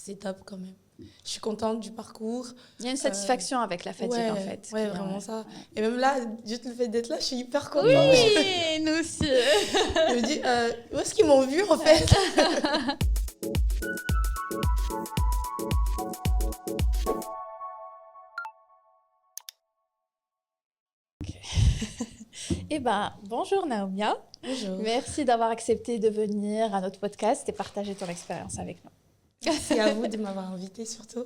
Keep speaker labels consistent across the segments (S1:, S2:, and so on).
S1: c'est top quand même. Je suis contente du parcours.
S2: Il y a une satisfaction avec la fatigue, en fait.
S1: Ouais, vraiment ça. Ouais. Et même là, juste le fait d'être là, je suis hyper contente.
S2: Oui, nous aussi.
S1: Je me dis, où est-ce qu'ils m'ont vu, en fait?
S2: Eh bien, bonjour Naomia.
S1: Bonjour.
S2: Merci d'avoir accepté de venir à notre podcast et partager ton expérience avec nous.
S1: Merci à vous de m'avoir invitée surtout.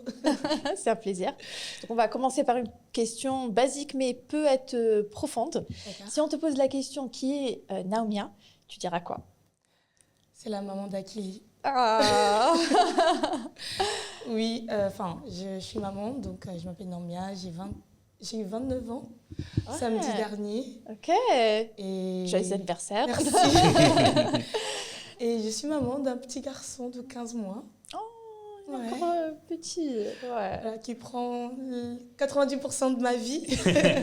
S2: C'est un plaisir. Donc, on va commencer par une question basique mais peut être profonde.
S1: D'accord.
S2: Si on te pose la question qui est Naomia, tu diras quoi?
S1: C'est la maman d'Akili.
S2: Ah.
S1: Oui, je suis maman, donc je m'appelle Naomia, j'ai eu 29 ans samedi dernier.
S2: Ok.
S1: Et...
S2: Joyeux anniversaire.
S1: Merci. Et je suis maman d'un petit garçon de 15 mois.
S2: Oh, encore petit. Ouais.
S1: Voilà, qui prend 90% de ma vie,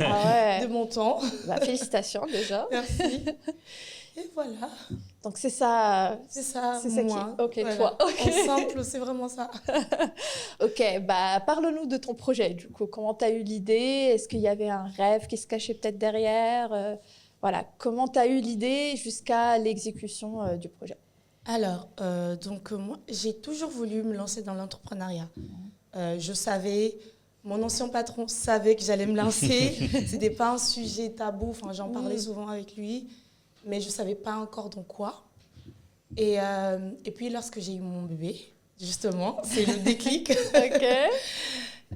S2: Ah
S1: de mon temps.
S2: Bah, félicitations déjà.
S1: Merci. Et voilà.
S2: Donc c'est ça.
S1: C'est ça,
S2: c'est
S1: moi.
S2: Ça qui... Ok,
S1: voilà.
S2: toi. Okay.
S1: En simple, c'est vraiment ça.
S2: Ok, bah parle-nous de ton projet du coup. Comment tu as eu l'idée? Est-ce qu'il y avait un rêve qui se cachait peut-être derrière? Voilà, comment tu as eu l'idée jusqu'à l'exécution du projet?
S1: Alors, moi, j'ai toujours voulu me lancer dans l'entrepreneuriat. Je savais, mon ancien patron savait que j'allais me lancer. C'était pas un sujet tabou. Enfin, j'en parlais souvent avec lui, mais je savais pas encore dans quoi. Et puis, lorsque j'ai eu mon bébé, justement, c'est le déclic.
S2: Ok.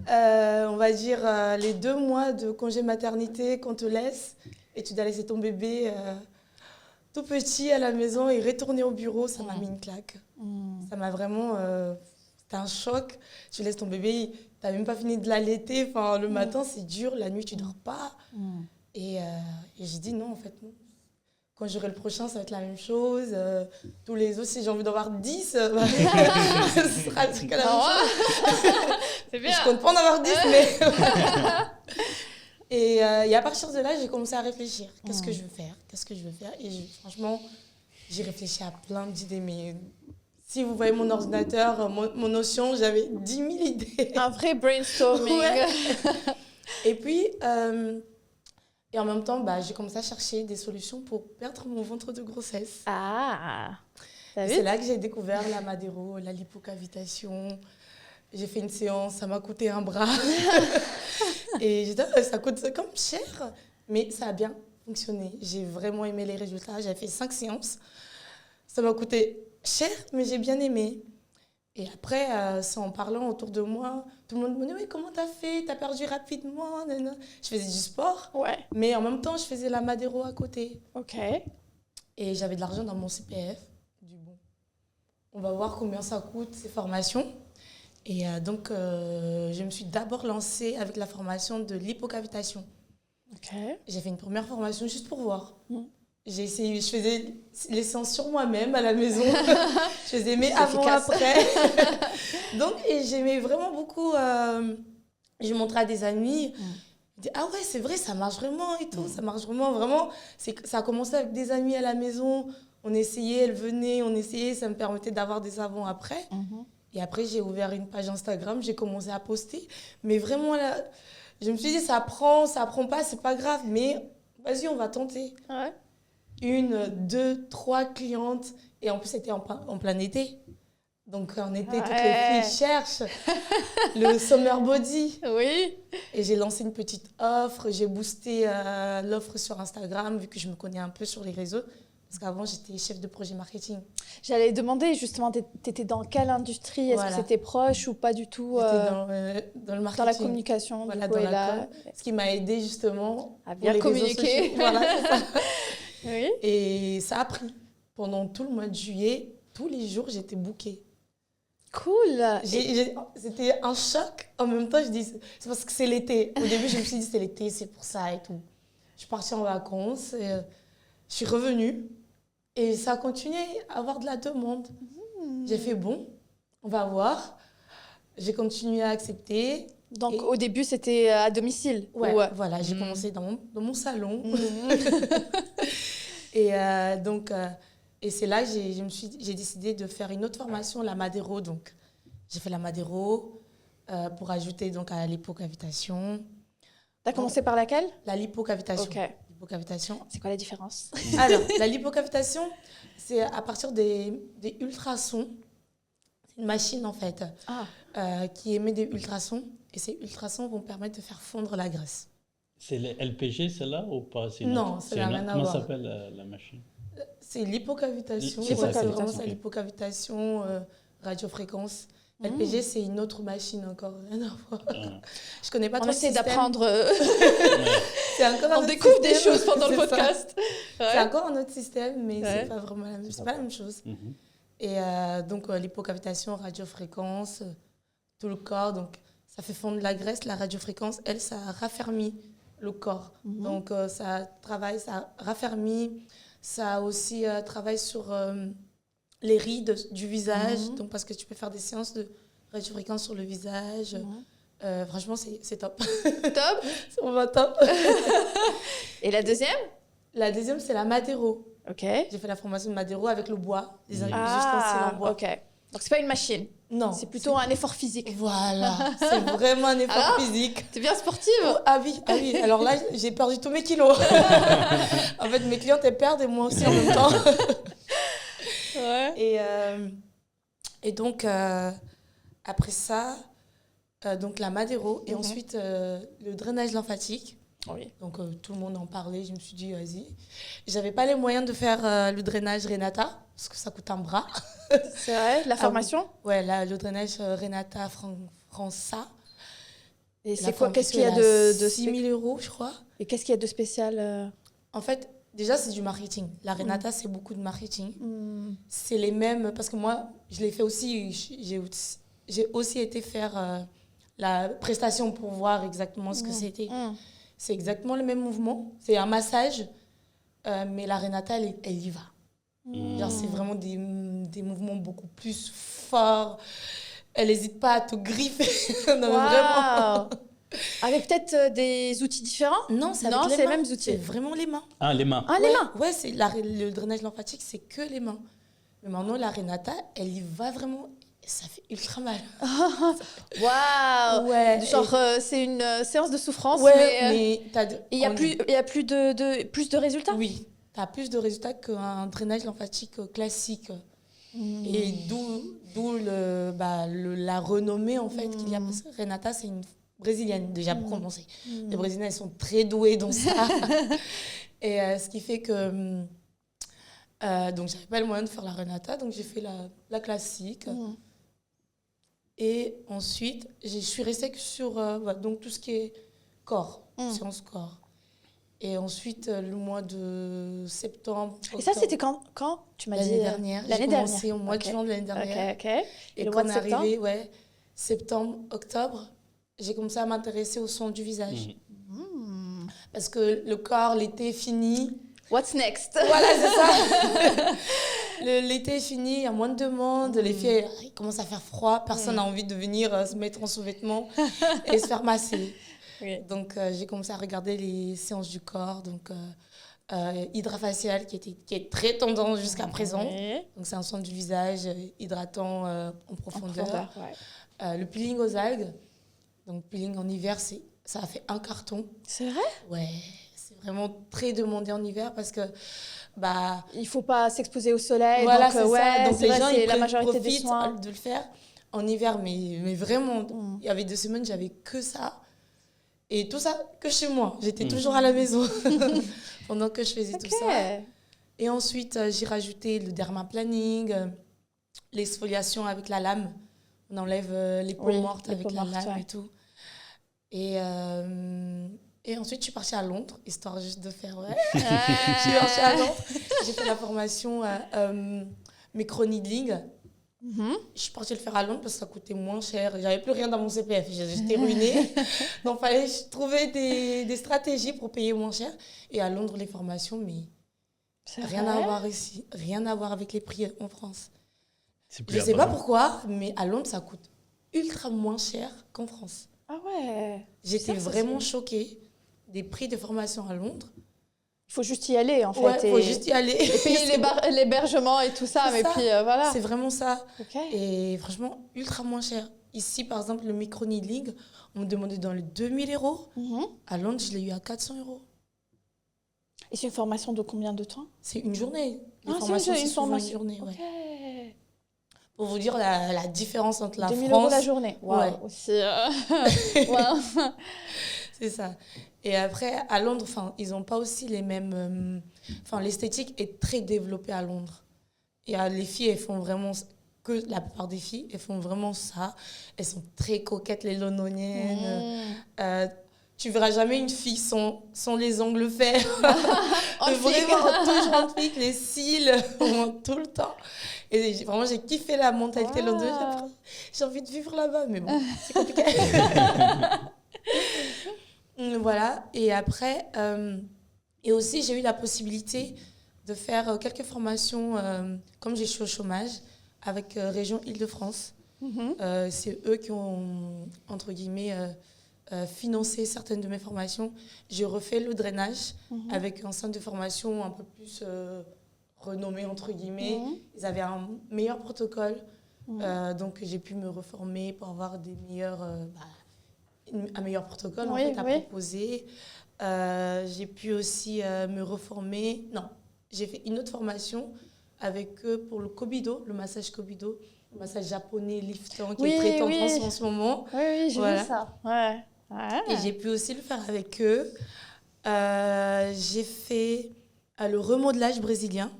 S1: On va dire les 2 mois de congé maternité qu'on te laisse et tu dois laisser ton bébé tout petit à la maison et retourner au bureau, ça m'a mis une claque. Ça m'a vraiment... c'était un choc. Tu laisses ton bébé, tu n'as même pas fini de l'allaiter. Enfin, le matin, c'est dur. La nuit, tu ne dors pas. Et j'ai dit non, en fait, non. Quand j'aurai le prochain, ça va être la même chose. Tous les autres, si j'ai envie d'en avoir 10, ce sera le truc à la même chose.
S2: C'est bien.
S1: Je compte pas en avoir 10, mais... Et à partir de là, j'ai commencé à réfléchir. Qu'est-ce que je veux faire? Qu'est-ce que je veux faire? Et franchement, j'ai réfléchi à plein d'idées. Mais si vous voyez mon ordinateur, mon Notion, j'avais 10 000 idées.
S2: Un vrai brainstorming.
S1: Ouais. Et puis, et en même temps, j'ai commencé à chercher des solutions pour perdre mon ventre de grossesse.
S2: Ah,
S1: c'est là que j'ai découvert la Madero, la lipocavitation. J'ai fait une séance, ça m'a coûté un bras. Et j'ai dit, ça coûte comme cher, mais ça a bien fonctionné. J'ai vraiment aimé les résultats. J'avais fait 5 séances. Ça m'a coûté cher, mais j'ai bien aimé. Et après, en parlant autour de moi, tout le monde me dit, oui, comment t'as fait? T'as perdu rapidement? Je faisais du sport, mais en même temps, je faisais la Madero à côté.
S2: Ok.
S1: Et j'avais de l'argent dans mon CPF. On va voir combien ça coûte, ces formations. Et donc, je me suis d'abord lancée avec la formation de l'hypocavitation.
S2: Okay.
S1: J'ai fait une première formation juste pour voir. J'ai essayé, je faisais les séances sur moi-même à la maison. Je faisais mes avant, après. Donc, et j'aimais vraiment beaucoup. Je montrais à des amis. Ils disaient, ah ouais, c'est vrai, ça marche vraiment et tout. Ça marche vraiment, vraiment. Ça a commencé avec des amis à la maison. On essayait, elles venaient, on essayait. Ça me permettait d'avoir des avant-après. Et après, j'ai ouvert une page Instagram, j'ai commencé à poster. Mais vraiment, là, je me suis dit, ça prend pas, c'est pas grave. Mais vas-y, on va tenter.
S2: Ouais.
S1: 1, 2, 3 clientes. Et en plus, c'était en plein été. Donc, en été, toutes les filles cherchent le summer body.
S2: Oui.
S1: Et j'ai lancé une petite offre. J'ai boosté l'offre sur Instagram, vu que je me connais un peu sur les réseaux. Parce qu'avant, j'étais chef de projet marketing.
S2: J'allais demander, justement, tu étais dans quelle industrie? Est-ce que c'était proche ou pas du tout?
S1: J'étais dans le marketing.
S2: Dans la communication.
S1: Voilà,
S2: du coup,
S1: dans la com. Ce qui m'a aidée, justement,
S2: à bien communiquer.
S1: Voilà, c'est ça.
S2: Oui.
S1: Et ça a pris. Pendant tout le mois de juillet, tous les jours, j'étais bookée.
S2: Cool.
S1: C'était un choc. En même temps, je dis, c'est parce que c'est l'été. Au début, je me suis dit, c'est l'été, c'est pour ça et tout. Je suis partie en vacances, et, je suis revenue. Et ça a continué à avoir de la demande. J'ai fait bon, on va voir. J'ai continué à accepter.
S2: Donc, au début, c'était à domicile?
S1: Ouais, voilà, j'ai commencé dans mon salon. Et donc, et c'est là que j'ai décidé de faire une autre formation, la Madero. Donc, J'ai fait la Madero pour ajouter donc à l'hypocavitation.
S2: T'as commencé par laquelle?
S1: La lipocavitation.
S2: Ok.
S1: Lipocavitation.
S2: C'est quoi la différence?
S1: Alors, la lipocavitation, c'est à partir des ultrasons. C'est une machine, en fait, qui émet des ultrasons. Et ces ultrasons vont permettre de faire fondre la graisse.
S3: C'est le LPG, celle-là, ou pas?
S1: Non, ça n'a rien à voir.
S3: Comment s'appelle la machine?
S1: C'est l'hypocavitation. C'est vraiment ça, l'hypocavitation, radiofréquence. LPG, c'est une autre machine encore, rien à voir. Je connais pas trop le système.
S2: On essaie d'apprendre.
S1: On
S2: découvre des choses pendant le podcast.
S1: C'est encore un autre système, mais c'est pas vraiment pas la même chose. Et donc, l'hypocavitation, radiofréquence, tout le corps. Donc, ça fait fondre la graisse. La radiofréquence, elle, ça raffermit le corps. Donc, ça travaille, ça raffermit. Ça aussi travaille sur les rides du visage. Donc, parce que tu peux faire des séances de radiofréquence sur le visage. Franchement, c'est top.
S2: Top.
S1: C'est vraiment top.
S2: Et la deuxième?
S1: La deuxième, c'est la Madero.
S2: Ok.
S1: J'ai fait la formation de Madero avec le bois, les ustensiles en bois.
S2: Ok. Donc, c'est pas une machine.
S1: Non.
S2: C'est plutôt un effort physique.
S1: Voilà. C'est vraiment un effort physique.
S2: T'es bien sportive?
S1: Ah oui. Alors là, j'ai perdu tous mes kilos. En fait, mes clientes, elles perdent et moi aussi en même temps. Ouais. Et donc, après ça, donc la Madero et ensuite le drainage lymphatique.
S2: Oui.
S1: Donc, tout le monde en parlait. Je me suis dit, vas-y. J'avais pas les moyens de faire le drainage Renata parce que ça coûte un bras.
S2: C'est vrai? La formation?
S1: Ouais, là, le drainage Renata França.
S2: Et c'est quoi? Qu'est-ce qu'il y a de
S1: 6 000 €, je crois.
S2: Et qu'est-ce qu'il y a de spécial?
S1: En fait, déjà, c'est du marketing. La Renata, c'est beaucoup de marketing. C'est les mêmes... Parce que moi, je l'ai fait aussi. J'ai aussi été faire la prestation pour voir exactement ce que c'était. C'est exactement le même mouvement. C'est un massage, mais la Renata, elle y va. Genre, c'est vraiment des mouvements beaucoup plus forts. Elle n'hésite pas à te griffer. Non, vraiment.
S2: Avec peut-être des outils différents?
S1: Non, c'est les mêmes outils. C'est vraiment les mains.
S3: Ah, les mains.
S2: Ah, les mains.
S1: Ouais, le drainage lymphatique, c'est que les mains. Mais maintenant, la Renata, elle y va vraiment. Ça fait ultra mal.
S2: Waouh!
S1: Ouais.
S2: Genre, c'est une séance de souffrance,
S1: ouais,
S2: mais il y a plus de résultats?
S1: Oui, tu as plus de résultats qu'un drainage lymphatique classique. Et d'où la renommée, en fait, qu'il y a. Parce que Renata, c'est une brésilienne, déjà pour commencer. Les Brésiliens, ils sont très doués dans ça. Et ce qui fait que... donc, j'avais pas le moyen de faire la Renata, donc j'ai fait la classique. Et ensuite, je suis restée sur donc tout ce qui est corps, séance corps. Et ensuite, le mois de septembre...
S2: Octobre, et ça, c'était quand tu m'as dit
S1: l'année dernière. J'ai commencé au mois de juin de l'année dernière. Et
S2: le
S1: quand
S2: mois de
S1: on est arrivé, septembre, octobre, j'ai commencé à m'intéresser au son du visage. Parce que le corps, l'été est fini.
S2: What's next?
S1: Voilà, c'est ça. L'été est fini, il y a moins de demandes. Les filles, il commence à faire froid. Personne n'a envie de venir se mettre en sous-vêtements et se faire masser. Oui. Donc, j'ai commencé à regarder les séances du corps. Donc, hydrafacial, qui est très tendance jusqu'à présent. Donc, c'est un son du visage hydratant en profondeur. Le peeling aux algues. Donc, peeling en hiver, ça a fait un carton.
S2: C'est vrai?
S1: Ouais. C'est vraiment très demandé en hiver parce que
S2: il faut pas s'exposer au soleil.
S1: Voilà,
S2: donc
S1: donc les gens, ils
S2: la majorité des soins
S1: de le faire en hiver, mais vraiment, il y avait 2 semaines, j'avais que ça et tout ça que chez moi. J'étais toujours à la maison pendant que je faisais tout ça. Et ensuite, j'ai rajouté le dermaplaning, l'exfoliation avec la lame. On enlève les peaux mortes avec la lame et tout. Et ensuite, je suis partie à Londres, histoire juste de faire... Je suis partie à Londres. J'ai fait la formation micro-needling. Je suis partie le faire à Londres parce que ça coûtait moins cher. J'avais plus rien dans mon CPF. J'étais ruinée. Donc, il fallait trouver des stratégies pour payer moins cher. Et à Londres, les formations, mais rien à voir ici. Rien à voir avec les prix en France. Je ne sais pas pourquoi, mais à Londres, ça coûte ultra moins cher qu'en France.
S2: Ah ouais.
S1: J'étais vraiment choquée des prix de formation à Londres.
S2: Il faut juste y aller, en fait.
S1: Ouais, il faut juste y aller.
S2: Et payer l'hébergement et tout ça,
S1: C'est
S2: mais
S1: ça.
S2: puis voilà.
S1: C'est vraiment ça.
S2: Ok.
S1: Et franchement, ultra moins cher. Ici, par exemple, le micro-needling, on me demandait dans les 2000 euros.
S2: Mhm.
S1: À Londres, je l'ai eu à 400 euros.
S2: Et c'est une formation de combien de temps?
S1: C'est une journée. Les
S2: Ah,
S1: formations,
S2: une
S1: c'est souvent
S2: formation.
S1: une journée. Ouais.
S2: Ok.
S1: Pour vous dire la différence entre la
S2: 2000
S1: France...
S2: € la journée. Waouh.
S1: Ouais.
S2: Aussi, waouh.
S1: C'est ça. Et après, à Londres, ils n'ont pas aussi les mêmes... l'esthétique est très développée à Londres. Et les filles, elles font vraiment... Que la plupart des filles, elles font vraiment ça. Elles sont très coquettes, les londoniennes. Tu verras jamais une fille sans les ongles faits. Vraiment, toujours en flic, les cils, tout le temps. Et vraiment, j'ai kiffé la mentalité londonienne. J'ai envie de vivre là-bas, mais bon, c'est compliqué. Voilà. Et après, et aussi, j'ai eu la possibilité de faire quelques formations, comme je suis au chômage, avec Région Île-de-France. C'est eux qui ont, entre guillemets, financé certaines de mes formations. J'ai refait le drainage avec un centre de formation un peu plus renommé, entre guillemets. Ils avaient un meilleur protocole. Donc, j'ai pu me reformer pour avoir un meilleur protocole à proposer. J'ai pu aussi me reformer. Non, j'ai fait une autre formation avec eux pour le Kobido, le massage Kobido, le massage japonais liftant qui est très tendance en ce moment.
S2: Oui, j'ai vu ça. Ouais.
S1: Et j'ai pu aussi le faire avec eux. J'ai fait le remodelage brésilien.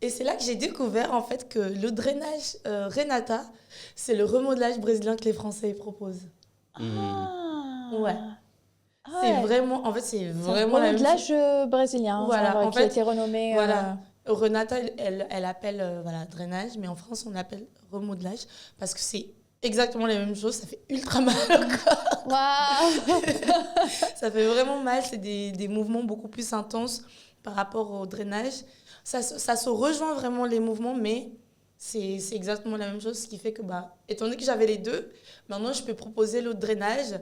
S1: Et c'est là que j'ai découvert en fait que le drainage Renata, c'est le remodelage brésilien que les Français proposent. Ouais. C'est vraiment, en fait, c'est vraiment
S2: la même chose. Remodelage brésilien,
S1: voilà,
S2: qui a été renommé.
S1: Voilà. Renata, elle appelle drainage, mais en France, on l'appelle remodelage parce que c'est exactement la même chose. Ça fait ultra mal au corps.
S2: Waouh.
S1: Ça fait vraiment mal. C'est des mouvements beaucoup plus intenses par rapport au drainage. Ça se rejoint vraiment les mouvements, mais c'est exactement la même chose. Ce qui fait que, étant donné que j'avais les deux, maintenant, je peux proposer le drainage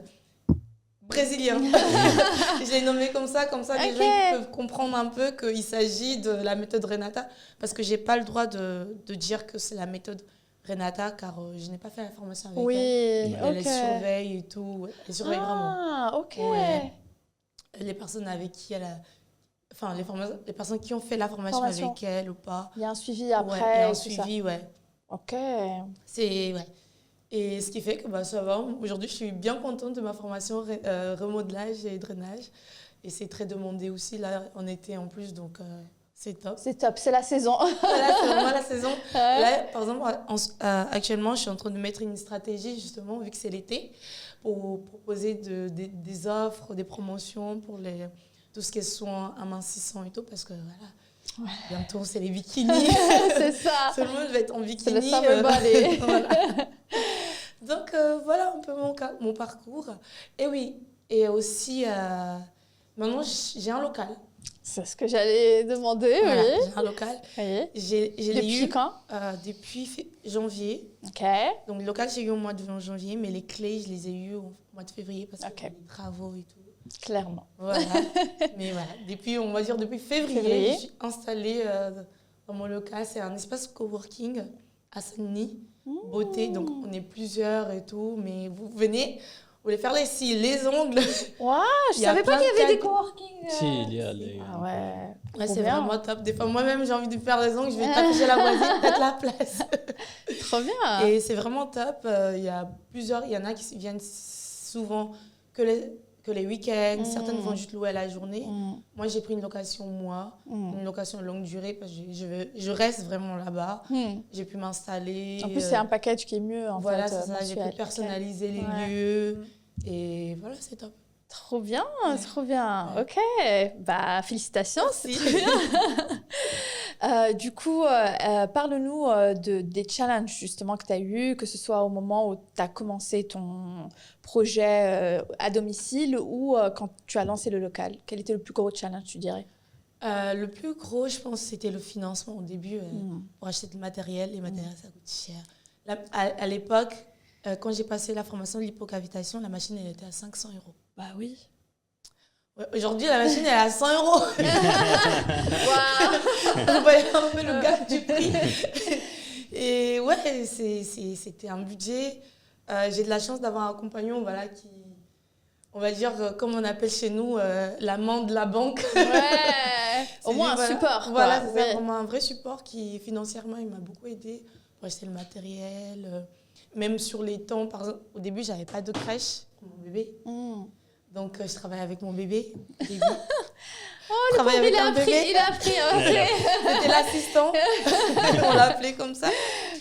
S1: brésilien. Je l'ai nommé comme ça les gens peuvent comprendre un peu qu'il s'agit de la méthode Renata, parce que je n'ai pas le droit de dire que c'est la méthode Renata, car je n'ai pas fait la formation avec elle. Elle surveille et tout. Elle surveille vraiment.
S2: Ok.
S1: Ouais. Les personnes avec qui elle a... les personnes qui ont fait la formation avec elle ou pas.
S2: Il y a un suivi après.
S1: Il y a un suivi,
S2: Ok.
S1: Et ce qui fait que ça va. Aujourd'hui, je suis bien contente de ma formation remodelage et drainage. Et c'est très demandé aussi, là, en été en plus, donc c'est top.
S2: C'est top, c'est la saison.
S1: Voilà, c'est vraiment la saison. Là, par exemple, actuellement, je suis en train de mettre une stratégie, justement, vu que c'est l'été, pour proposer des offres, des promotions pour tout ce qui est soins amincissants et tout, parce que voilà, bientôt, c'est les bikinis.
S2: C'est ça.
S1: Tout le monde va être en bikini.
S2: C'est le summer body.
S1: Voilà. Donc, voilà un peu mon parcours. Et oui, et aussi, maintenant, j'ai un local.
S2: C'est ce que j'allais demander,
S1: voilà, j'ai un local.
S2: Oui.
S1: Depuis
S2: quand
S1: depuis janvier.
S2: Ok.
S1: Donc, le local, j'ai eu au mois de janvier, mais les clés, je les ai eues au mois de février parce qu'il y a des travaux et tout.
S2: Clairement.
S1: Voilà. Mais voilà, depuis février, je suis installée dans mon local. C'est un espace coworking à Saint-Denis, beauté. Donc, on est plusieurs et tout. Mais vous venez, vous voulez faire les cils, les ongles.
S2: Waouh, je savais pas qu'il y avait des coworking.
S3: Si, il y a les...
S2: Ah ouais.
S1: C'est vraiment top. Des fois, moi-même, j'ai envie de faire les ongles. Je vais taper chez la voisine, mettre la place.
S2: Trop bien.
S1: Et c'est vraiment top. Il y a plusieurs. Il y en a qui viennent souvent que les week-ends. Certaines vont juste louer à la journée. Moi, j'ai pris une location une location longue durée parce que je reste vraiment là-bas. J'ai pu m'installer.
S2: En plus, c'est un package qui est mieux.
S1: Voilà, c'est ça. J'ai pu personnaliser les lieux. Et voilà, c'est top.
S2: Trop bien, trop bien. Ouais. Ok, félicitations.
S1: Merci.
S2: C'est très bien. Du coup, parle-nous des challenges justement que tu as eus, que ce soit au moment où tu as commencé ton projet à domicile ou quand tu as lancé le local. Quel était le plus gros challenge, tu dirais?
S1: Le plus gros, je pense, c'était le financement au début pour acheter du matériel. Les matériels, ça coûte cher. Là, à l'époque, quand j'ai passé la formation de l'hypocavitation, la machine, elle était à 500 €.
S2: Bah oui.
S1: Ouais, aujourd'hui, la machine, elle est à 100 €.
S2: Waouh.
S1: On voyait un peu le gap du prix. Et ouais, c'était un budget. J'ai de la chance d'avoir un compagnon voilà, qui, on va dire, comme on appelle chez nous, l'amant de la banque.
S2: Ouais. Au moins un
S1: voilà,
S2: support. Quoi.
S1: Voilà, c'est
S2: Ouais.
S1: vraiment un vrai support qui, financièrement, il m'a beaucoup aidé pour acheter le matériel. Même sur les temps, par exemple, au début, j'avais pas de crèche pour mon bébé. Donc, je travaillais avec mon bébé au début.
S2: Le pauvre, il a appris.
S1: C'était l'assistant. On l'appelait comme ça.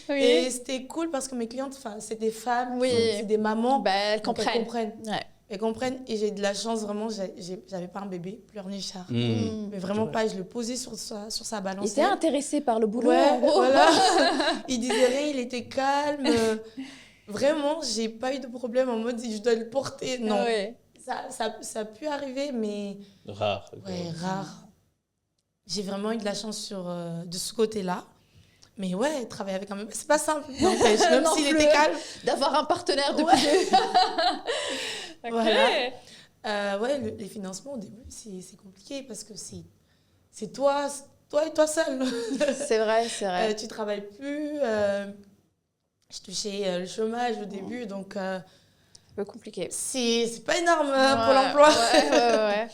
S2: Oui.
S1: Et c'était cool parce que mes clientes, c'est des femmes,
S2: Oui.
S1: c'est des mamans.
S2: Bah, elles
S1: donc elles
S2: comprennent.
S1: comprennent.
S2: Ouais.
S1: Elles comprennent. Et j'ai de la chance, vraiment, j'avais pas un bébé, pleurnichard. Mais vraiment pas. Je le posais sur sa balance.
S2: Il était intéressé par le boulot,
S1: ouais,
S2: en gros.
S1: Voilà. Il disait rien, il était calme. Vraiment, j'ai pas eu de problème en mode je dois le porter. Non.
S2: Ouais.
S1: Ça a pu arriver, mais...
S3: Rare.
S1: Ouais, rare. J'ai vraiment eu de la chance de ce côté-là. Mais ouais, travailler avec un bébé, c'est pas simple. N'empêche, même s'il était calme.
S2: D'avoir un partenaire depuis le...
S1: Voilà. Ouais, les financements, au début, c'est compliqué parce que c'est toi et toi seul.
S2: C'est vrai.
S1: Tu travailles plus. Je touchais le chômage au début, donc...
S2: un peu compliqué.
S1: C'est pas énorme pour l'emploi.
S2: Ouais.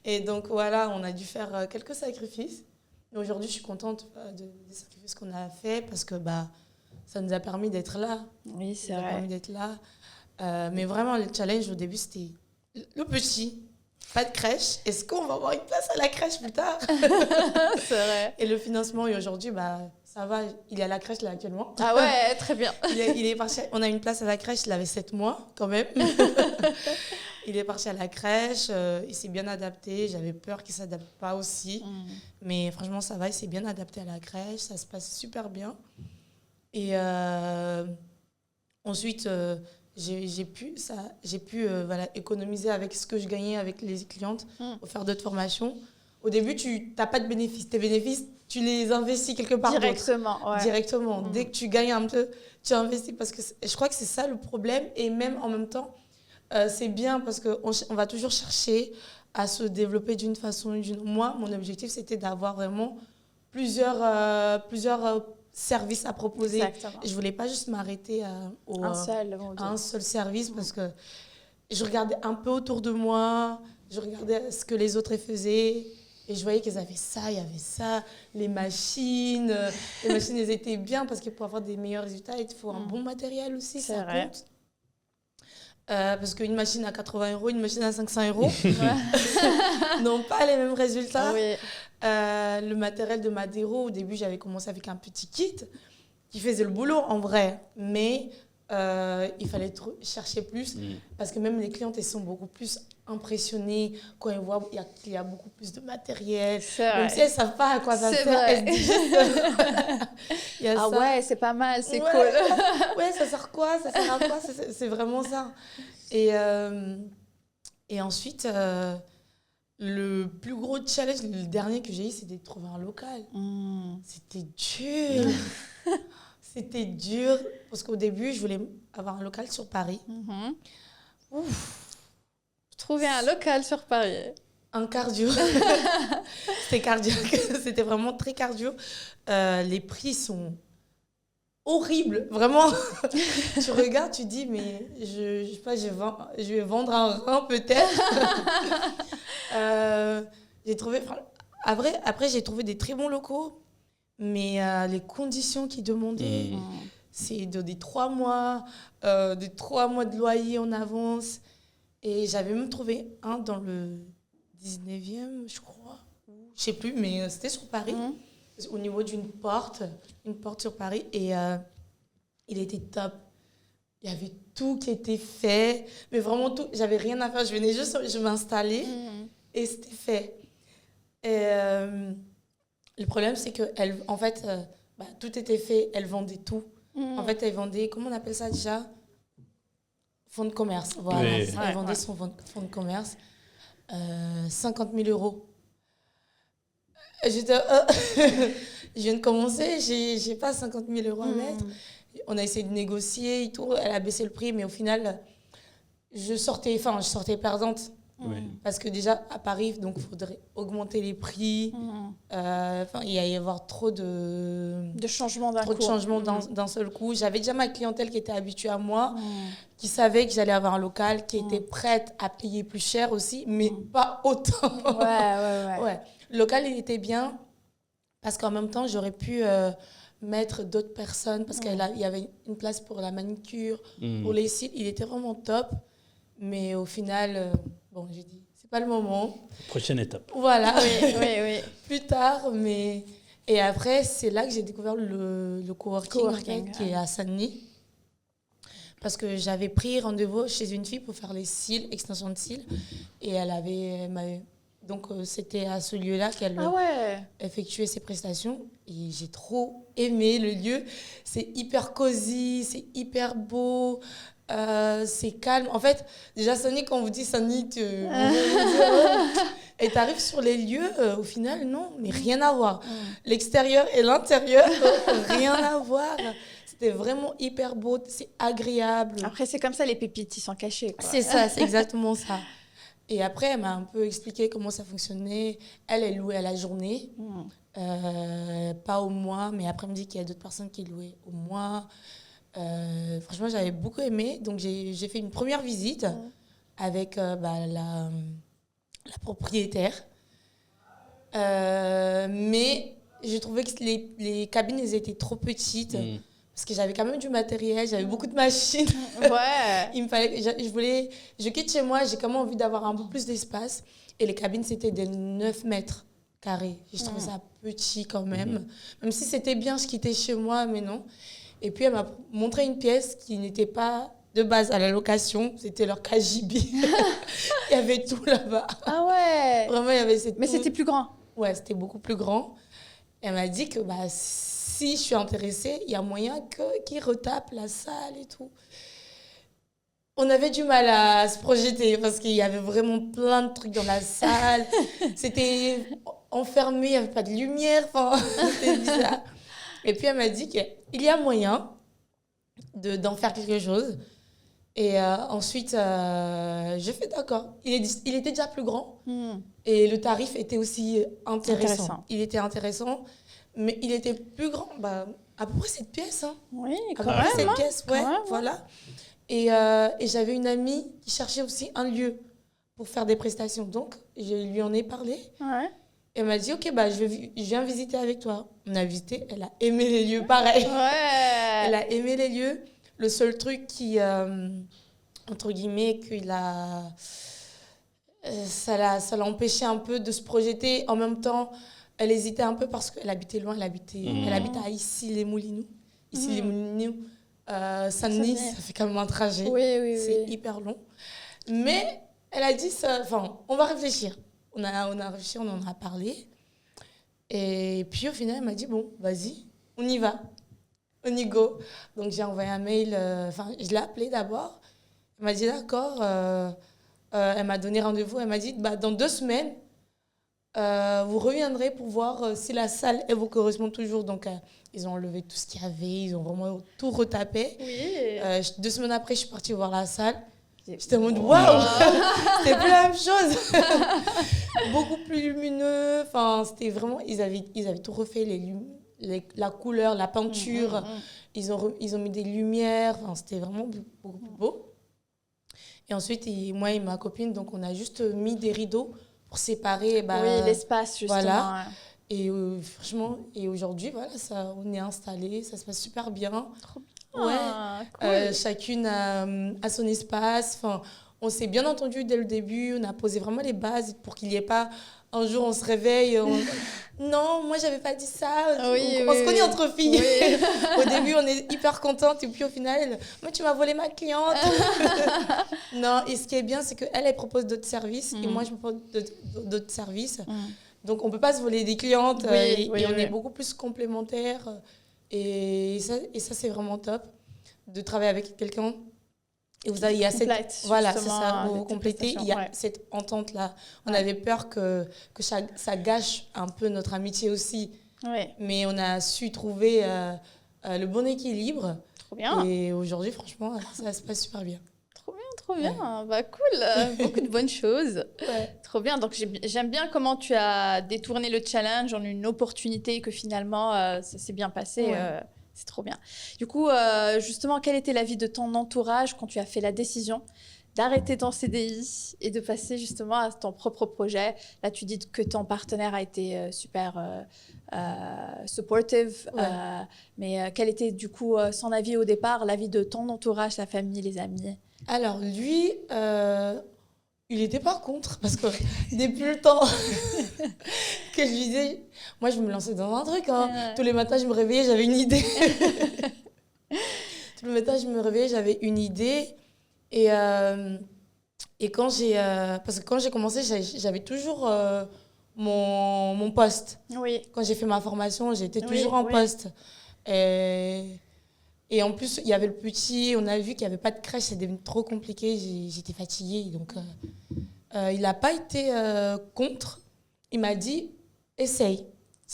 S1: Et donc voilà, on a dû faire quelques sacrifices. Et aujourd'hui, je suis contente des sacrifices qu'on a fait parce que ça nous a permis d'être là.
S2: Oui, c'est
S1: vrai. Ça nous a permis d'être là. Mais vraiment, le challenge au début, c'était le petit. Pas de crèche. Est-ce qu'on va avoir une place à la crèche plus tard?
S2: C'est vrai.
S1: Et le financement, et aujourd'hui, ça va. Il est à la crèche là actuellement.
S2: Ah ouais, très bien.
S1: Il est parti. On a une place à la crèche, il avait 7 mois quand même. Il est parti à la crèche, il s'est bien adapté. J'avais peur qu'il ne s'adapte pas aussi. Mais franchement, ça va, il s'est bien adapté à la crèche. Ça se passe super bien. Et ensuite, j'ai pu économiser avec ce que je gagnais avec les clientes pour faire d'autres formations. Au début, tu n'as pas de bénéfices. Tes bénéfices, tu les investis quelque part
S2: Directement, ouais.
S1: Directement. Dès que tu gagnes un peu, tu investis. Parce que je crois que c'est ça le problème. Et même en même temps, c'est bien parce qu'on va toujours chercher à se développer d'une façon ou d'une autre. Moi, mon objectif, c'était d'avoir vraiment plusieurs services à proposer.
S2: Exactement.
S1: Je ne voulais pas juste m'arrêter à un seul service parce que je regardais un peu autour de moi, je regardais ce que les autres faisaient et je voyais qu'ils avaient ça, il y avait ça, les machines, elles étaient bien parce que pour avoir des meilleurs résultats, il faut un bon matériel aussi, ça compte. Parce qu'une machine à 80 €, une machine à 500 € n'ont pas les mêmes résultats.
S2: Oui.
S1: Le matériel de Madero, au début, j'avais commencé avec un petit kit qui faisait le boulot en vrai, mais il fallait chercher plus parce que même les clientes, elles sont beaucoup plus impressionnées quand elles voient qu'il y a beaucoup plus de matériel. Même si elles ne savent pas à quoi ça sert, elles se disent juste...
S2: ça. Ouais, c'est pas mal, c'est cool.
S1: Ouais, ça sert quoi? Ça sert à quoi? C'est vraiment ça. Et ensuite... le plus gros challenge, le dernier que j'ai eu, c'était de trouver un local. C'était dur. C'était dur. Parce qu'au début, je voulais avoir un local sur Paris.
S2: Trouver un local sur Paris.
S1: Un cardio. C'était cardiaque. C'était vraiment très cardio. Les prix sont horribles. Vraiment. Tu regardes, tu dis, mais je sais pas, je vais vendre un rein peut-être. J'ai trouvé... Après, j'ai trouvé des très bons locaux. Mais les conditions qu'ils demandaient, c'est des 3 mois, des 3 mois de loyer en avance. Et j'avais même trouvé un dans le 19e, je crois. Je sais plus, mais c'était sur Paris. Au niveau d'une porte sur Paris. Et il était top. Il y avait tout qui était fait. Mais vraiment tout. J'avais rien à faire. Je venais juste, je m'installais et c'était fait. Et le problème, c'est que en fait, tout était fait. Elle vendait tout. En fait, elle vendait, comment on appelle ça déjà? Fonds de commerce. Voilà. Oui. Elle vendait son fonds de commerce. 50 000 €. J'étais... je viens de commencer, j'ai pas 50 000 € à mettre. On a essayé de négocier et tout. Elle a baissé le prix, mais au final, je sortais perdante.
S3: Oui.
S1: Parce que déjà, à Paris, donc il faudrait augmenter les prix. Il y avoir trop de
S2: changements d'un
S1: trop
S2: coup.
S1: de changements d'un seul coup. J'avais déjà ma clientèle qui était habituée à moi, qui savait que j'allais avoir un local, qui était prête à payer plus cher aussi, mais pas autant. Ouais. Le local, il était bien parce qu'en même temps, j'aurais pu mettre d'autres personnes parce qu'il y avait une place pour la manicure, pour les cils. Il était vraiment top. Mais au final, j'ai dit, c'est pas le moment.
S3: Prochaine étape.
S1: Voilà.
S2: Oui.
S1: Plus tard, mais... Et après, c'est là que j'ai découvert le coworking en fait, qui est à Saint-Denis. Parce que j'avais pris rendez-vous chez une fille pour faire les cils, extension de cils. Et donc, c'était à ce lieu-là qu'elle effectuait ses prestations. Et j'ai trop aimé le lieu. C'est hyper cosy, c'est hyper beau. C'est calme. En fait, déjà, Saint-Denis, quand on vous dit Saint-Denis, et tu arrives sur les lieux, au final, non, mais rien à voir. L'extérieur et l'intérieur, rien à voir. C'était vraiment hyper beau, c'est agréable.
S2: Après, c'est comme ça, les pépites, ils sont cachés.
S1: C'est ça, c'est exactement ça. Et après, elle m'a un peu expliqué comment ça fonctionnait. Elle louait à la journée, pas au mois, mais après, elle me dit qu'il y a d'autres personnes qui louaient au mois. Franchement, j'avais beaucoup aimé. Donc, j'ai fait une première visite avec la propriétaire. Mais j'ai trouvé que les cabines, elles étaient trop petites. Parce que j'avais quand même du matériel, j'avais beaucoup de machines. Il me fallait, je quitte chez moi, j'ai quand même envie d'avoir un peu plus d'espace. Et les cabines, c'était des 9 mètres carrés. Je trouvais ça petit quand même. Même si c'était bien, je quittais chez moi, mais non. Et puis, elle m'a montré une pièce qui n'était pas de base à la location. C'était leur KGB. Il y avait tout là-bas.
S2: Ah ouais.
S1: Vraiment, il y avait
S2: Mais c'était plus grand.
S1: Ouais, c'était beaucoup plus grand. Elle m'a dit que si je suis intéressée, il y a moyen qu'ils retapent la salle et tout. On avait du mal à se projeter parce qu'il y avait vraiment plein de trucs dans la salle. C'était enfermé, il n'y avait pas de lumière. C'était bizarre. Et puis, elle m'a dit qu'il y a moyen d'en faire quelque chose. Et ensuite, j'ai fait d'accord. Il était déjà plus grand. Et le tarif était aussi intéressant. Il était intéressant, mais il était plus grand. À peu près cette pièce. Hein.
S2: Oui,
S1: quand même. Cette pièce, ouais, voilà. Et j'avais une amie qui cherchait aussi un lieu pour faire des prestations. Donc, je lui en ai parlé.
S2: Ouais.
S1: Elle m'a dit, OK, je viens visiter avec toi. On a visité, elle a aimé les lieux, pareil.
S2: Ouais.
S1: Elle a aimé les lieux. Le seul truc qui, entre guillemets, ça l'a empêché un peu de se projeter. En même temps, elle hésitait un peu parce qu'elle habitait loin. Elle habite à Issy-les-Moulineaux. Issy-les-Moulineaux, Saint-Denis, ça fait quand même un trajet.
S2: Oui.
S1: C'est hyper long. Mais elle a dit, on va réfléchir. On a réfléchi, on en a parlé. Et puis au final, elle m'a dit, bon, vas-y, on y va. On y go. Donc j'ai envoyé un mail, je l'ai appelée d'abord. Elle m'a dit, d'accord. Elle m'a donné rendez-vous. Elle m'a dit, dans 2 semaines, vous reviendrez pour voir si la salle, elle vous correspond toujours. Donc ils ont enlevé tout ce qu'il y avait, ils ont vraiment tout retapé.
S2: Oui.
S1: 2 semaines après, je suis partie voir la salle. J'étais en mode waouh, c'était plus la même chose. Beaucoup plus lumineux. C'était vraiment, ils avaient tout refait, la couleur, la peinture. Ils ont mis des lumières. C'était vraiment beaucoup plus beau. Et ensuite, moi et ma copine, donc on a juste mis des rideaux pour séparer.
S2: L'espace justement.
S1: Voilà. Et franchement, aujourd'hui, voilà, on est installés, ça se passe super bien.
S2: Trop bien.
S1: Ouais.
S2: Cool.
S1: Chacune a son espace. On s'est bien entendu dès le début. On a posé vraiment les bases pour qu'il n'y ait pas un jour on se réveille. Non, moi j'avais pas dit ça. On se connaît entre filles. Oui. Au début, on est hyper contente et puis au final, moi tu m'as volé ma cliente. Non, et ce qui est bien, c'est qu'elle elle propose d'autres services et moi je propose d'autres services. Donc on peut pas se voler des clientes et on est beaucoup plus complémentaires. Et ça, c'est vraiment top de travailler avec quelqu'un. Et il y a voilà, c'est ça, vous complétez. Il y a cette entente-là. On avait peur que ça gâche un peu notre amitié aussi.
S2: Ouais.
S1: Mais on a su trouver le bon équilibre.
S2: Trop bien.
S1: Et aujourd'hui, franchement, ça se passe super bien.
S2: Trop bien. Trop bien, bah cool, beaucoup de bonnes choses.
S1: Ouais.
S2: Trop bien, donc j'aime bien comment tu as détourné le challenge en une opportunité que finalement ça s'est bien passé.
S1: Ouais.
S2: C'est trop bien. Du coup, justement, quel était l'avis de ton entourage quand tu as fait la décision d'arrêter ton CDI et de passer justement à ton propre projet? Là, tu dis que ton partenaire a été super supportive,
S1: Ouais.
S2: mais quel était du coup son avis au départ, l'avis de ton entourage, la famille, les amis?
S1: Alors, lui, il était pas contre, parce que depuis le temps que je lui disais, moi, je me lançais dans un truc. Hein. Tous les matins, je me réveillais, j'avais une idée. Tous les matins, je me réveillais, j'avais une idée. Et quand parce que quand j'ai commencé, j'avais toujours mon poste.
S2: Oui.
S1: Quand j'ai fait ma formation, j'étais
S2: Oui,
S1: toujours en
S2: oui.
S1: poste. Et en plus, il y avait le petit, on a vu qu'il n'y avait pas de crèche, c'était devenu trop compliqué, j'étais fatiguée. Donc, il n'a pas été contre. Il m'a dit, essaye.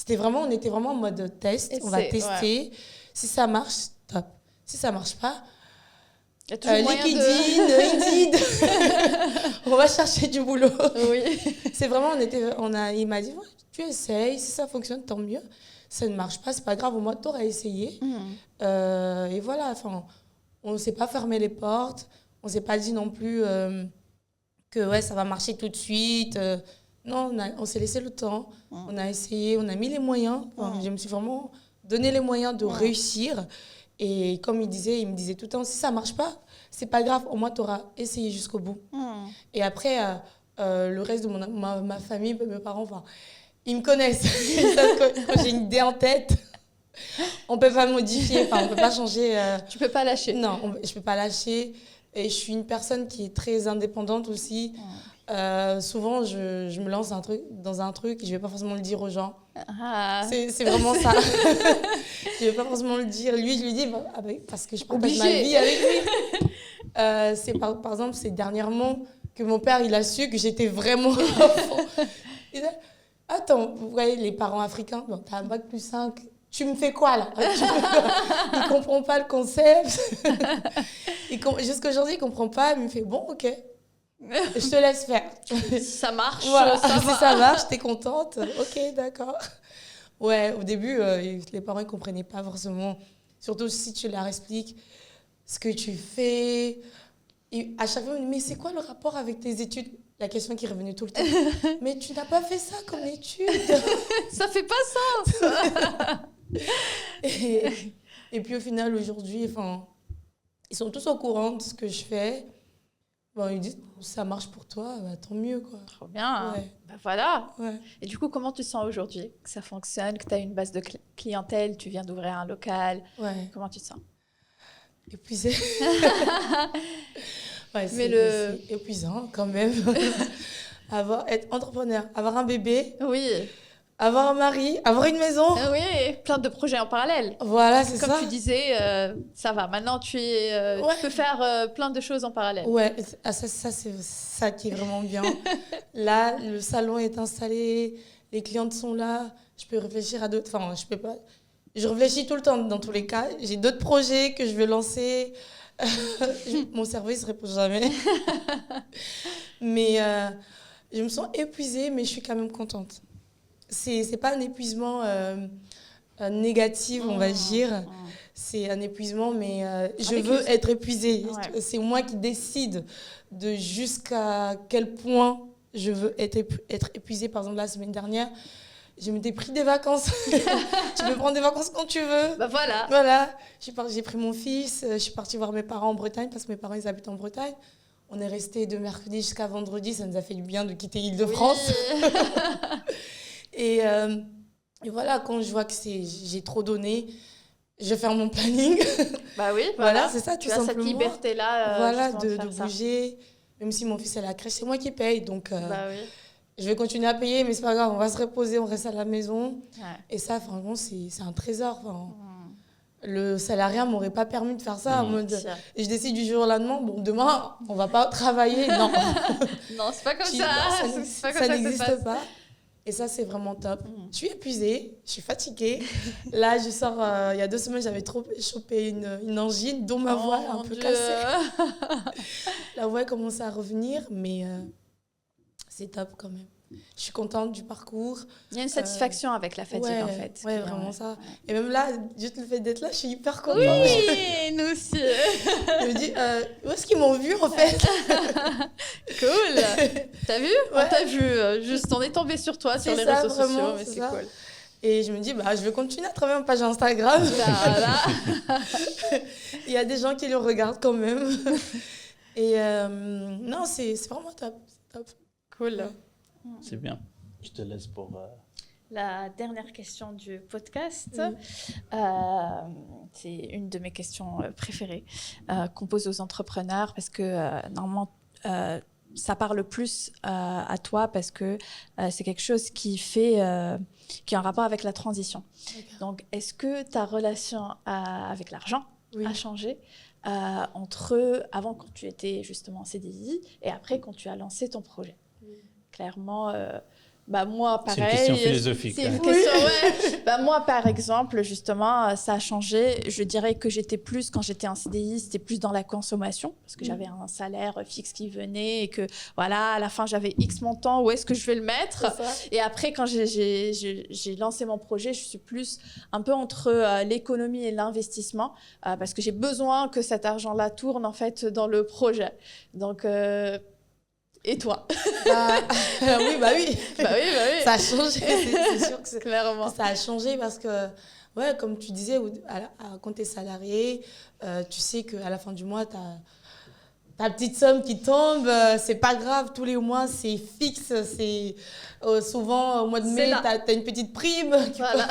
S1: On était vraiment en mode test, on va tester. Ouais. Si ça marche, top. Si ça ne marche pas,
S2: il y a toujours moyen
S1: Indeed, on va chercher du boulot.
S2: Oui.
S1: C'est vraiment, il m'a dit, ouais, tu essayes, si ça fonctionne, tant mieux. Ça ne marche pas, c'est pas grave, au moins, tu auras essayé. Et voilà, on ne s'est pas fermé les portes, on ne s'est pas dit non plus que ouais, ça va marcher tout de suite. Non, on s'est laissé le temps, on a essayé, on a mis les moyens. Je me suis vraiment donné les moyens de réussir. Et comme il me disait tout le temps, si ça ne marche pas, c'est pas grave, au moins tu auras essayé jusqu'au bout. Et après, le reste de ma famille, mes parents, ils me connaissent. Ils savent que quand j'ai une idée en tête, on ne peut pas modifier, on ne peut pas changer.
S2: Tu ne peux pas lâcher.
S1: Non, je ne peux pas lâcher. Et je suis une personne qui est très indépendante aussi. Souvent, je me lance dans un truc et je ne vais pas forcément le dire aux gens. C'est vraiment ça. Je ne vais pas forcément le dire. Lui, je lui dis, parce que je partage ma vie avec lui. Par exemple, c'est dernièrement que mon père il a su que j'étais vraiment enfant. Il dit, attends, vous voyez, les parents africains, tu as un bac plus 5, tu me fais quoi là? Il ne comprend pas le concept. Jusqu'à aujourd'hui, il ne comprend pas. Il me fait, bon, ok. Je te laisse faire.
S2: Ça marche.
S1: Voilà. Ça marche, t'es contente. Ok, d'accord. Ouais, au début, les parents ne comprenaient pas forcément. Surtout si tu leur expliques ce que tu fais. Et à chaque fois, ils me disent, mais c'est quoi le rapport avec tes études? La question qui est revenue tout le temps. Mais tu n'as pas fait ça comme étude.
S2: Ça fait pas sens.
S1: Et puis au final, aujourd'hui, ils sont tous au courant de ce que je fais. Bon, ils disent, ça marche pour toi, tant mieux, quoi.
S2: Trop bien.
S1: Ouais.
S2: Voilà.
S1: Ouais.
S2: Et du coup, comment tu sens aujourd'hui que ça fonctionne, que tu as une base de clientèle, tu viens d'ouvrir un local?
S1: Ouais.
S2: Comment tu te sens?
S1: Épuisée. Ouais, c'est épuisant, quand même. Être entrepreneur, avoir un bébé.
S2: Oui.
S1: Avoir un mari, avoir une maison.
S2: Oui, plein de projets en parallèle.
S1: Voilà, c'est ça.
S2: Comme tu disais, ça va. Maintenant, tu peux faire plein de choses en parallèle.
S1: Ouais, ça c'est ça qui est vraiment bien. Là, le salon est installé, les clientes sont là. Je peux réfléchir à d'autres... je peux pas... Je réfléchis tout le temps, dans tous les cas. J'ai d'autres projets que je veux lancer. Mon cerveau, il ne se repose jamais. Mais je me sens épuisée, mais je suis quand même contente. C'est pas un épuisement négatif, on va dire. C'est un épuisement, mais je veux être épuisée. Ouais. C'est moi qui décide de jusqu'à quel point je veux être épuisée. Par exemple, la semaine dernière, je m'étais pris des vacances. Tu peux prendre des vacances quand tu veux.
S2: Bah voilà.
S1: Voilà. J'ai pris mon fils, je suis partie voir mes parents en Bretagne parce que mes parents, ils habitent en Bretagne. On est resté de mercredi jusqu'à vendredi. Ça nous a fait du bien de quitter l'Île-de-France. Oui. Et voilà, quand je vois que j'ai trop donné, je ferme mon planning.
S2: Bah oui,
S1: voilà, c'est ça,
S2: tout simplement. Tu as cette liberté-là.
S1: Voilà, de bouger. Même si mon fils est à la crèche, c'est moi qui paye. Donc,
S2: bah oui.
S1: Je vais continuer à payer, mais c'est pas grave, on va se reposer, on reste à la maison. Ouais. Et ça, franchement, c'est un trésor. Le salariat ne m'aurait pas permis de faire ça. En mode, je décide du jour au lendemain, bon, demain, on ne va pas travailler. Non,
S2: non, c'est pas comme ça.
S1: Ça n'existe pas. Et ça, c'est vraiment top. Je suis épuisée, je suis fatiguée. Là, je sors, il y a 2 semaines, j'avais trop chopé une angine, dont ma voix un peu cassée. La commencé à revenir, mais c'est top quand même. Je suis contente du parcours.
S2: Il y a une satisfaction avec la fatigue, en fait.
S1: Ouais, vraiment ça. Et même là, juste le fait d'être là, je suis hyper contente.
S2: Oui, nous aussi.
S1: Je me dis, où est-ce qu'ils m'ont vu, en fait?
S2: Cool. T'as vu? On t'a vu. Juste, on est tombé sur toi sur les réseaux sociaux, mais c'est cool.
S1: Et je me dis, je vais continuer à travailler ma page Instagram.
S2: Voilà.
S1: Il y a des gens qui le regardent quand même. Et non, c'est vraiment top.
S2: Cool.
S1: Ouais.
S3: C'est bien. Je te laisse pour...
S2: La dernière question du podcast, c'est une de mes questions préférées qu'on pose aux entrepreneurs parce que normalement, ça parle plus à toi parce que c'est quelque chose qui a un rapport avec la transition. Okay. Donc, est-ce que ta relation avec l'argent a changé entre avant quand tu étais justement en CDI et après quand tu as lancé ton projet? Clairement, moi, pareil.
S3: C'est une question philosophique.
S2: C'est une question, ouais. Moi, par exemple, justement, ça a changé. Je dirais que j'étais plus, quand j'étais en CDI, c'était plus dans la consommation, parce que j'avais un salaire fixe qui venait et que, voilà, à la fin, j'avais X montant, où est-ce que je vais le mettre? Et après, quand j'ai lancé mon projet, je suis plus un peu entre l'économie et l'investissement, parce que j'ai besoin que cet argent-là tourne, en fait, dans le projet. Donc... Et toi?
S1: Oui. Ça a changé, c'est sûr que
S2: clairement.
S1: Ça a changé parce que, comme tu disais, quand tu es salarié, tu sais qu'à la fin du mois, tu as ta petite somme qui tombe, c'est pas grave, tous les mois, c'est fixe. C'est, souvent, au mois de mai, tu as une petite prime.
S2: Voilà.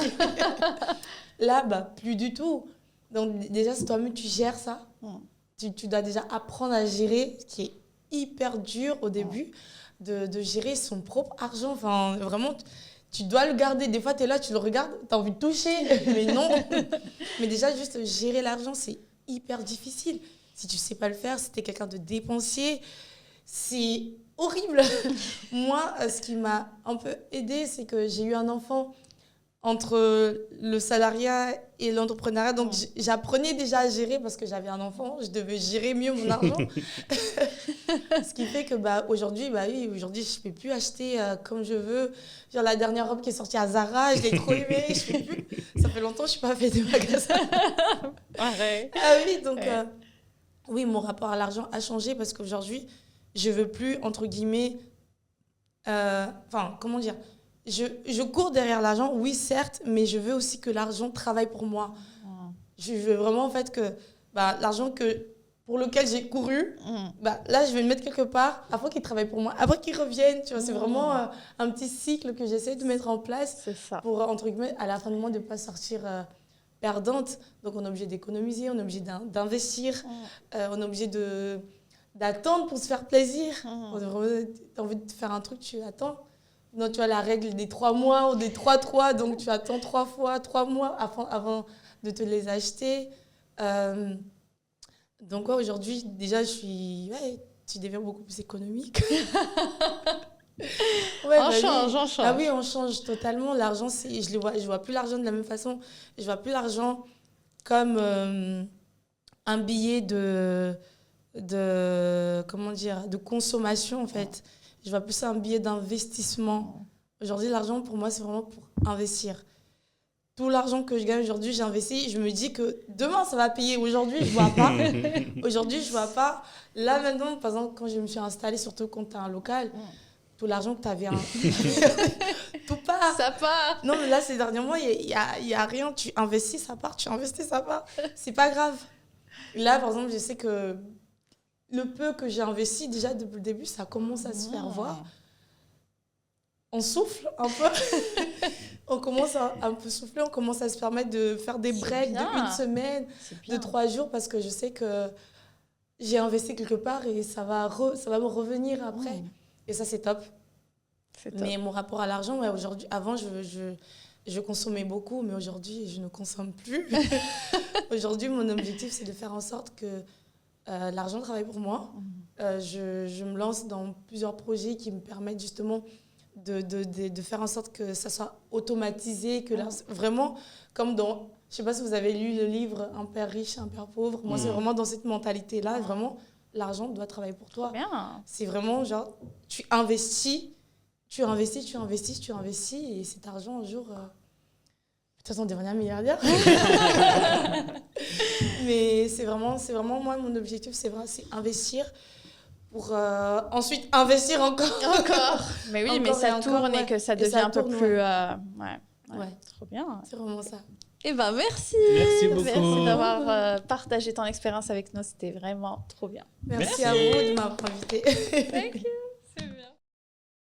S1: Là, plus du tout. Donc déjà, si toi-même, tu gères ça, tu dois déjà apprendre à gérer, ce qui est hyper dur au début de gérer son propre argent. Enfin, vraiment, tu dois le garder. Des fois, tu es là, tu le regardes, tu as envie de toucher, mais non. Mais déjà, juste gérer l'argent, c'est hyper difficile. Si tu ne sais pas le faire, si tu es quelqu'un de dépensier, c'est horrible. Moi, ce qui m'a un peu aidée, c'est que j'ai eu un enfant entre le salariat et l'entrepreneuriat. Donc, j'apprenais déjà à gérer parce que j'avais un enfant. Je devais gérer mieux mon argent. Ce qui fait que aujourd'hui, aujourd'hui, je ne peux plus acheter comme je veux. Genre, la dernière robe qui est sortie à Zara, je l'ai trop aimée. Je peux plus. Ça fait longtemps que je n'ai pas fait de magasin.
S2: Ouais.
S1: Ah oui, donc... oui, mon rapport à l'argent a changé parce qu'aujourd'hui, je ne veux plus, entre guillemets... comment dire ? Je cours derrière l'argent, oui, certes, mais je veux aussi que l'argent travaille pour moi. Je veux vraiment, en fait, que l'argent pour lequel j'ai couru, là, je vais le mettre quelque part afin qu'il travaille pour moi, après qu'il revienne. Tu vois, c'est vraiment un petit cycle que j'essaie de mettre en place pour, entre guillemets, à la fin du mois, de ne pas sortir perdante. Donc, on est obligé d'économiser, on est obligé d'investir, on est obligé d'attendre pour se faire plaisir. Tu as envie de faire un truc, tu attends. Non, tu as la règle des 3 mois ou des 3-3, donc tu attends 3 mois avant de te les acheter. Donc aujourd'hui, déjà, tu deviens beaucoup plus économique.
S2: On change.
S1: Ah oui, on change totalement. L'argent, je vois plus l'argent de la même façon. Je vois plus l'argent comme un billet de consommation, en fait. Je vois plus ça un billet d'investissement. Aujourd'hui, l'argent, pour moi, c'est vraiment pour investir. Tout l'argent que je gagne aujourd'hui, j'ai investi. Je me dis que demain, ça va payer. Aujourd'hui, je ne vois pas. Là, maintenant, par exemple, quand je me suis installée, surtout quand tu as un local, tout l'argent que tu avais, tout part.
S2: Ça part.
S1: Non, mais là, ces derniers mois, il y a rien. Tu investis, ça part. Tu investis, ça part. C'est pas grave. Là, par exemple, je sais que le peu que j'ai investi, déjà, depuis le début, ça commence à se faire voir. On souffle un peu. On commence à un peu souffler. On commence à se permettre de faire des breaks de 1 semaine, de 3 jours, parce que je sais que j'ai investi quelque part et ça va me revenir après. Et ça, c'est top. Mais mon rapport à l'argent, aujourd'hui, avant, je consommais beaucoup, mais aujourd'hui, je ne consomme plus. Aujourd'hui, mon objectif, c'est de faire en sorte que l'argent travaille pour moi. Je me lance dans plusieurs projets qui me permettent justement de faire en sorte que ça soit automatisé, que vraiment, comme dans... Je ne sais pas si vous avez lu le livre « Un père riche, un père pauvre ». Moi, c'est vraiment dans cette mentalité-là. Vraiment, l'argent doit travailler pour toi.
S2: Bien.
S1: C'est vraiment genre, tu investis, et cet argent, un jour... De toute façon, on devient milliardaire. Mais c'est vraiment, moi, mon objectif, c'est investir pour ensuite investir encore.
S2: Mais oui,
S1: Encore
S2: mais ça
S1: et encore,
S2: tourne et
S1: ouais.
S2: que ça
S1: Et
S2: devient
S1: ça
S2: un peu
S1: tourne,
S2: plus...
S1: Ouais.
S2: Trop bien.
S1: C'est vraiment ça.
S2: Eh ben, merci.
S3: Merci beaucoup.
S2: Merci d'avoir partagé ton expérience avec nous. C'était vraiment trop bien.
S1: Merci à vous de m'avoir invitée.
S2: Thank you.